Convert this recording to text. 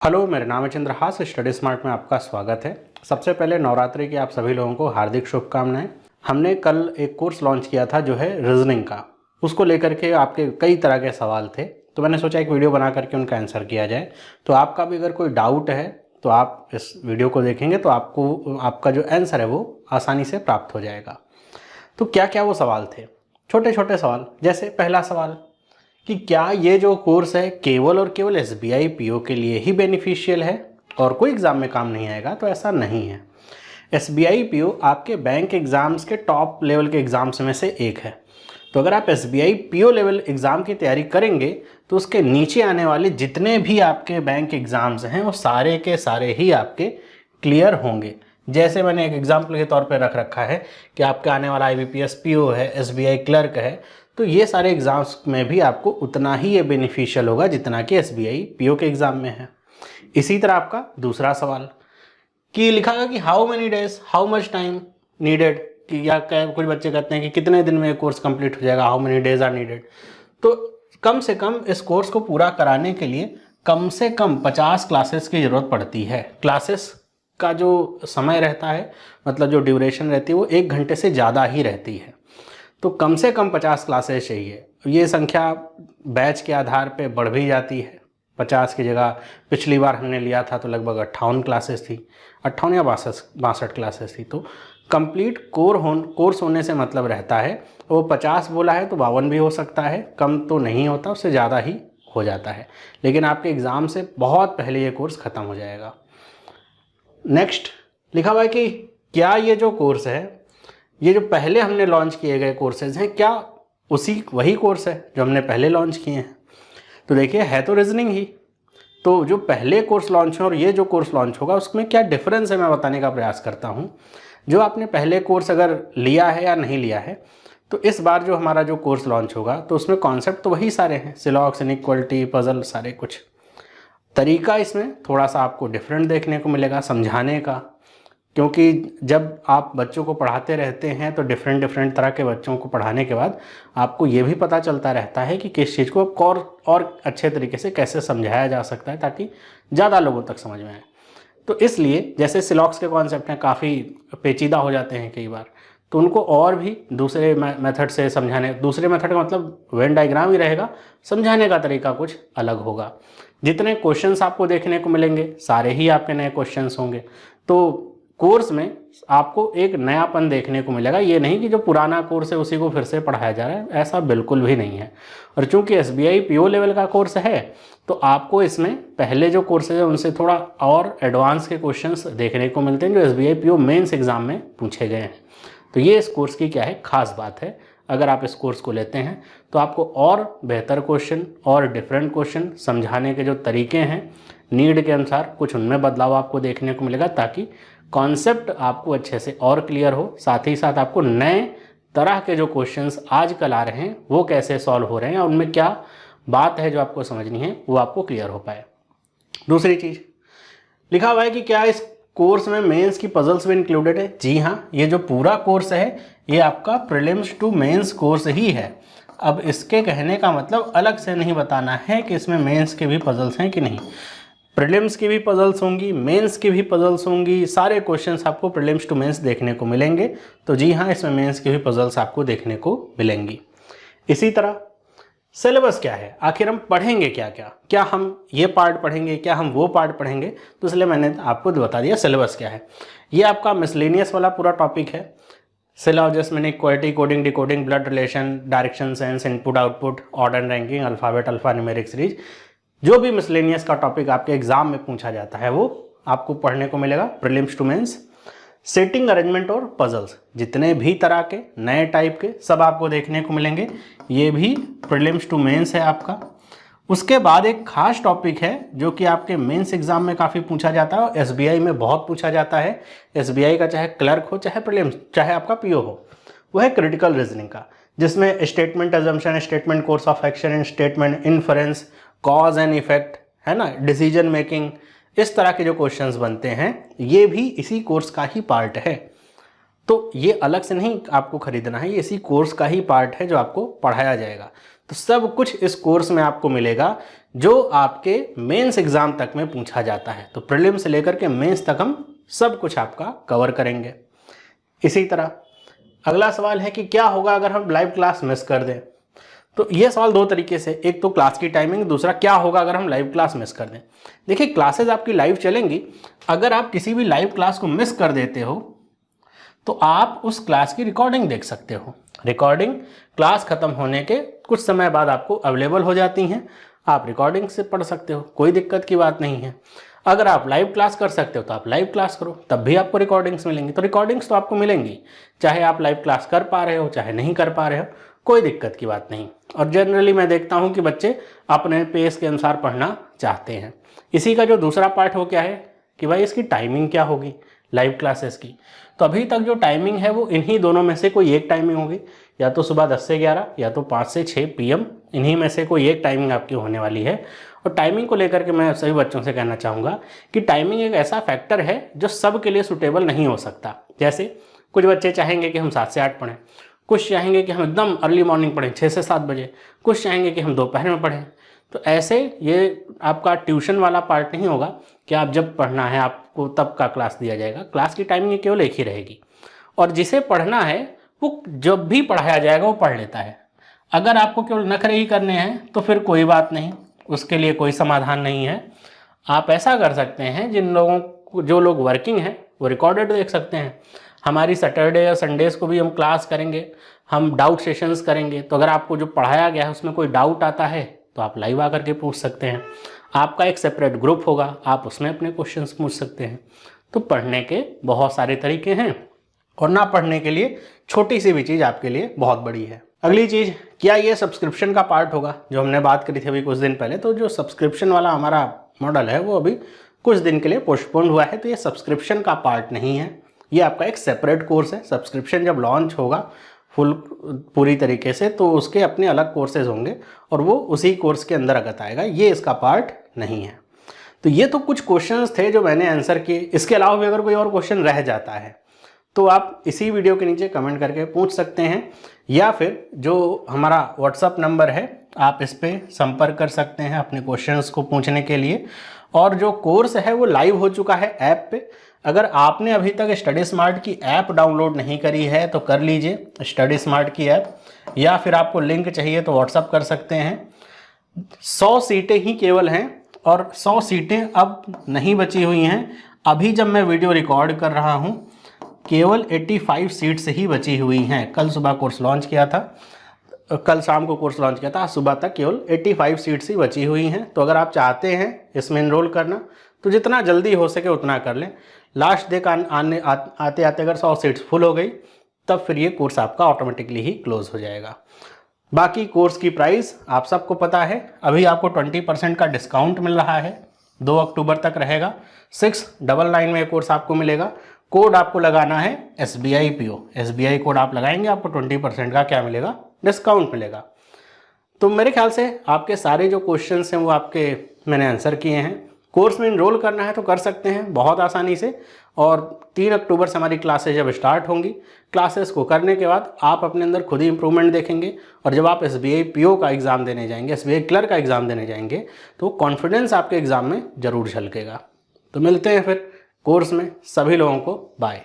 Hello, मेरा नाम है चंद्रहास। स्टडी स्मार्ट में आपका स्वागत है। सबसे पहले नवरात्रि की आप सभी लोगों को हार्दिक शुभकामनाएं। हमने कल एक कोर्स लॉन्च किया था जो है रीजनिंग का। उसको लेकर के आपके कई तरह के सवाल थे, तो मैंने सोचा एक वीडियो बना करके उनका आंसर किया जाए। तो आपका भी अगर कोई डाउट है तो आप इस वीडियो को देखेंगे तो आपको आपका जो आंसर है वो आसानी से प्राप्त हो जाएगा। तो क्या क्या वो सवाल थे? छोटे छोटे सवाल। जैसे पहला सवाल कि क्या ये जो कोर्स है केवल और केवल एसबीआई पीओ के लिए ही बेनिफिशियल है और कोई एग्ज़ाम में काम नहीं आएगा? तो ऐसा नहीं है। एसबीआई पीओ आपके बैंक एग्ज़ाम्स के टॉप लेवल के एग्ज़ाम्स में से एक है। तो अगर आप एसबीआई पीओ लेवल एग्ज़ाम की तैयारी करेंगे तो उसके नीचे आने वाले जितने भी आपके बैंक एग्ज़ाम्स हैं वो सारे के सारे ही आपके क्लियर होंगे। जैसे मैंने एक एग्जाम्पल के तौर पर रख रखा है कि आपके आने वाला आईबीपीएस पीओ है, एसबीआई क्लर्क है, तो ये सारे एग्ज़ाम्स में भी आपको उतना ही ये बेनिफिशियल होगा जितना कि एसबीआई पीओ के एग्ज़ाम में है। इसी तरह आपका दूसरा सवाल कि लिखा है कि how many days, how much time needed, कि या कुछ बच्चे कहते हैं कि कितने दिन में कोर्स कंप्लीट हो जाएगा, how many days are needed. तो कम से कम इस कोर्स को पूरा कराने के लिए कम से कम 50 क्लासेस की ज़रूरत पड़ती है। क्लासेस का जो समय रहता है, मतलब जो ड्यूरेशन रहती है, वो 1 घंटे से ज़्यादा ही रहती है। तो कम से कम 50 क्लासेस चाहिए। ये संख्या बैच के आधार पे बढ़ भी जाती है। 50 की जगह पिछली बार हमने लिया था तो लगभग 58 क्लासेस थी, 58 या 62 क्लासेस थी। तो कंप्लीट कोर्स होने से मतलब रहता है, वो 50 बोला है तो 52 भी हो सकता है, कम तो नहीं होता, उससे ज़्यादा ही हो जाता है। लेकिन आपके एग्ज़ाम से बहुत पहले ये कोर्स ख़त्म हो जाएगा। नेक्स्ट लिखा हुआ है कि क्या ये जो कोर्स है, ये जो पहले हमने लॉन्च किए गए कोर्सेज हैं, क्या वही कोर्स है जो हमने पहले लॉन्च किए हैं? तो देखिए, है तो रीजनिंग ही। तो जो पहले कोर्स लॉन्च है और ये जो कोर्स लॉन्च होगा उसमें क्या डिफरेंस है, मैं बताने का प्रयास करता हूँ। जो आपने पहले कोर्स अगर लिया है या नहीं लिया है, तो इस बार जो हमारा जो कोर्स लॉन्च होगा तो उसमें कॉन्सेप्ट तो वही सारे हैं, सिलॉक्स, इनइक्वालिटी, पजल, सारे कुछ। तरीका इसमें थोड़ा सा आपको डिफरेंट देखने को मिलेगा समझाने का, क्योंकि जब आप बच्चों को पढ़ाते रहते हैं तो डिफरेंट तरह के बच्चों को पढ़ाने के बाद आपको ये भी पता चलता रहता है कि किस चीज़ को और अच्छे तरीके से कैसे समझाया जा सकता है ताकि ज़्यादा लोगों तक समझ में आए। तो इसलिए जैसे सिलॉक्स के कॉन्सेप्ट हैं, काफ़ी पेचीदा हो जाते हैं कई बार, तो उनको और भी दूसरे मेथड से समझाने, दूसरे मेथड का मतलब वेन डायग्राम ही रहेगा, समझाने का तरीका कुछ अलग होगा। जितने क्वेश्चंस आपको देखने को मिलेंगे सारे ही आपके नए क्वेश्चंस होंगे। तो कोर्स में आपको एक नयापन देखने को मिलेगा। ये नहीं कि जो पुराना कोर्स है उसी को फिर से पढ़ाया जा रहा है, ऐसा बिल्कुल भी नहीं है। और चूंकि एसबीआई पीओ लेवल का कोर्स है तो आपको इसमें पहले जो कोर्सेज है उनसे थोड़ा और एडवांस के क्वेश्चंस देखने को मिलते हैं जो एसबीआई पीओ मेंस एग्जाम में पूछे गए हैं। तो ये इस कोर्स की क्या है, खास बात है। अगर आप इस कोर्स को लेते हैं तो आपको और बेहतर क्वेश्चन और डिफरेंट क्वेश्चन समझाने के जो तरीके हैं, नीड के अनुसार कुछ उनमें बदलाव आपको देखने को मिलेगा ताकि कॉन्सेप्ट आपको अच्छे से और क्लियर हो। साथ ही साथ आपको नए तरह के जो क्वेश्चंस आजकल आ रहे हैं वो कैसे सॉल्व हो रहे हैं और उनमें क्या बात है जो आपको समझनी है वो आपको क्लियर हो पाए। दूसरी चीज़ लिखा हुआ है कि क्या इस कोर्स में मेंस की पजल्स भी इंक्लूडेड है? जी हाँ, ये जो पूरा कोर्स है ये आपका प्रीलिम्स टू मेंस कोर्स ही है। अब इसके कहने का मतलब अलग से नहीं बताना है कि इसमें मेंस के भी पजल्स हैं कि नहीं। प्रीलिम्स की भी पजल्स होंगी, मेंस की भी पजल्स होंगी, सारे क्वेश्चंस आपको प्रीलिम्स टू मेंस देखने को मिलेंगे। तो जी हाँ, इसमें मेंस की भी पजल्स आपको देखने को मिलेंगी। इसी तरह सिलेबस क्या है, आखिर हम पढ़ेंगे क्या क्या, क्या हम ये पार्ट पढ़ेंगे, क्या हम वो पार्ट पढ़ेंगे, तो इसलिए मैंने आपको बता दिया सिलेबस क्या है। ये आपका मिसलेनियस वाला पूरा टॉपिक है। Syllogism meaning, quality, coding, decoding, blood relation, direction sense, input output, order ranking, alphabet, alphanumeric series, जो भी मिसलेनियस का टॉपिक आपके एग्जाम में पूछा जाता है वो आपको पढ़ने को मिलेगा prelims to mains. Setting, arrangement और पजल्स, जितने भी तरह के नए टाइप के सब आपको देखने को मिलेंगे, ये भी प्रीलिम्स टू मेंस है आपका। उसके बाद एक खास टॉपिक है जो कि आपके मेंस एग्जाम में काफ़ी पूछा जाता है और एसबीआई में बहुत पूछा जाता है। एसबीआई का चाहे क्लर्क हो, चाहे प्रीलिम्स, चाहे आपका पीओ हो, वो है क्रिटिकल रीजनिंग का, जिसमें statement assumption, statement course of action, statement inference, cause and effect, है ना, डिसीजन मेकिंग, इस तरह के जो क्वेश्चंस बनते हैं ये भी इसी कोर्स का ही पार्ट है। तो ये अलग से नहीं आपको खरीदना है, ये इसी कोर्स का ही पार्ट है जो आपको पढ़ाया जाएगा। तो सब कुछ इस कोर्स में आपको मिलेगा जो आपके मेंस एग्जाम तक में पूछा जाता है। तो प्रीलिम से लेकर के मेंस तक हम सब कुछ आपका कवर करेंगे। इसी तरह अगला सवाल है कि क्या होगा अगर हम लाइव क्लास मिस कर दें। तो ये सवाल दो तरीके से, एक तो क्लास की टाइमिंग, दूसरा क्या होगा अगर हम लाइव क्लास मिस कर दें। देखिए क्लासेस आपकी लाइव चलेंगी, अगर आप किसी भी लाइव क्लास को मिस कर देते हो तो आप उस क्लास की रिकॉर्डिंग देख सकते हो। रिकॉर्डिंग क्लास खत्म होने के कुछ समय बाद आपको अवेलेबल हो जाती हैं, आप रिकॉर्डिंग से पढ़ सकते हो, कोई दिक्कत की बात नहीं है। अगर आप लाइव क्लास कर सकते हो तो आप लाइव क्लास करो, तब भी आपको रिकॉर्डिंग्स मिलेंगी। तो रिकॉर्डिंग्स तो आपको मिलेंगी, चाहे आप लाइव क्लास कर पा रहे हो चाहे नहीं कर पा रहे हो, कोई दिक्कत की बात नहीं। और जनरली मैं देखता हूँ कि बच्चे अपने पेस के अनुसार पढ़ना चाहते हैं। इसी का जो दूसरा पार्ट हो क्या है कि भाई इसकी टाइमिंग क्या होगी लाइव क्लासेस की। तो अभी तक जो टाइमिंग है वो इन्हीं दोनों में से कोई एक टाइमिंग होगी, या तो सुबह 10 से 11 या तो 5 से 6 PM, इन्हीं में से कोई एक टाइमिंग आपकी होने वाली है। और टाइमिंग को लेकर के मैं सभी बच्चों से कहना चाहूँगा कि टाइमिंग एक ऐसा फैक्टर है जो सब के लिए सूटेबल नहीं हो सकता। जैसे कुछ बच्चे चाहेंगे कि हम 7 से 8 पढ़ें, कुछ चाहेंगे कि हम एकदम अर्ली मॉर्निंग पढ़ें 6 से 7 बजे, कुछ चाहेंगे कि हम दोपहर में पढ़ें। तो ऐसे ये आपका ट्यूशन वाला पार्ट नहीं होगा कि आप जब पढ़ना है आपको तब का क्लास दिया जाएगा। क्लास की टाइमिंग केवल एक ही रहेगी, और जिसे पढ़ना है वो जब भी पढ़ाया जाएगा वो पढ़ लेता है। अगर आपको केवल नखरे ही करने हैं तो फिर कोई बात नहीं, उसके लिए कोई समाधान नहीं है। आप ऐसा कर सकते हैं, जिन लोगों को, जो लोग वर्किंग हैं वो रिकॉर्डेड देख सकते हैं। हमारी सैटरडे या संडेज़ को भी हम क्लास करेंगे, हम डाउट सेशंस करेंगे। तो अगर आपको जो पढ़ाया गया है उसमें कोई डाउट आता है तो आप लाइव आकर के पूछ सकते हैं। आपका एक सेपरेट ग्रुप होगा, आप उसमें अपने क्वेश्चंस पूछ सकते हैं। तो पढ़ने के बहुत सारे तरीके हैं, और ना पढ़ने के लिए छोटी सी भी चीज़ आपके लिए बहुत बड़ी है। अगली चीज़, क्या ये सब्सक्रिप्शन का पार्ट होगा जो हमने बात करी थी अभी कुछ दिन पहले। तो जो सब्सक्रिप्शन वाला हमारा मॉडल है वो अभी कुछ दिन के लिए पोस्टपोन हुआ है, तो ये सब्सक्रिप्शन का पार्ट नहीं है, ये आपका एक सेपरेट कोर्स है। सब्सक्रिप्शन जब लॉन्च होगा पूरी तरीके से तो उसके अपने अलग कोर्सेज होंगे और वो उसी कोर्स के अंतर्गत आएगा, ये इसका पार्ट नहीं है। तो ये तो कुछ क्वेश्चंस थे जो मैंने आंसर किए। इसके अलावा भी अगर कोई और क्वेश्चन रह जाता है तो आप इसी वीडियो के नीचे कमेंट करके पूछ सकते हैं, या फिर जो हमारा व्हाट्सअप नंबर है आप इस पर संपर्क कर सकते हैं अपने क्वेश्चंस को पूछने के लिए। और जो कोर्स है वो लाइव हो चुका है ऐप पे। अगर आपने अभी तक स्टडी स्मार्ट की ऐप डाउनलोड नहीं करी है तो कर लीजिए स्टडी स्मार्ट की ऐप, या फिर आपको लिंक चाहिए तो व्हाट्सअप कर सकते हैं। 100 सीटें ही केवल हैं, और 100 सीटें अब नहीं बची हुई हैं। अभी जब मैं वीडियो रिकॉर्ड कर रहा हूँ केवल 85 सीट्स ही बची हुई हैं। कल सुबह कोर्स लॉन्च किया था, कल शाम को कोर्स लॉन्च किया था, सुबह तक केवल 85 सीट्स ही बची हुई हैं। तो अगर आप चाहते हैं इसमें इनरोल करना तो जितना जल्दी हो सके उतना कर लें। लास्ट डे का आते आते अगर 100 सीट्स फुल हो गई तब फिर ये कोर्स आपका ऑटोमेटिकली ही क्लोज हो जाएगा। बाकी कोर्स की प्राइस आप सबको पता है, अभी आपको 20% का डिस्काउंट मिल रहा है, 2 अक्टूबर तक रहेगा। 699 में कोर्स आपको मिलेगा। कोड आपको लगाना है SBI PO, SBI कोड आप लगाएंगे आपको 20% का क्या मिलेगा, डिस्काउंट मिलेगा। तो मेरे ख्याल से आपके सारे जो क्वेश्चंस हैं वो आपके मैंने आंसर किए हैं। कोर्स में इनरोल करना है तो कर सकते हैं बहुत आसानी से, और 3 अक्टूबर से हमारी क्लासेस जब स्टार्ट होंगी, क्लासेस को करने के बाद आप अपने अंदर खुद ही इंप्रूवमेंट देखेंगे, और जब आप SBI PO का एग्ज़ाम देने जाएंगे, SBI क्लर्क का एग्ज़ाम देने जाएंगे तो कॉन्फिडेंस आपके एग्ज़ाम में ज़रूर झलकेगा। तो मिलते हैं फिर कोर्स में, सभी लोगों को बाय।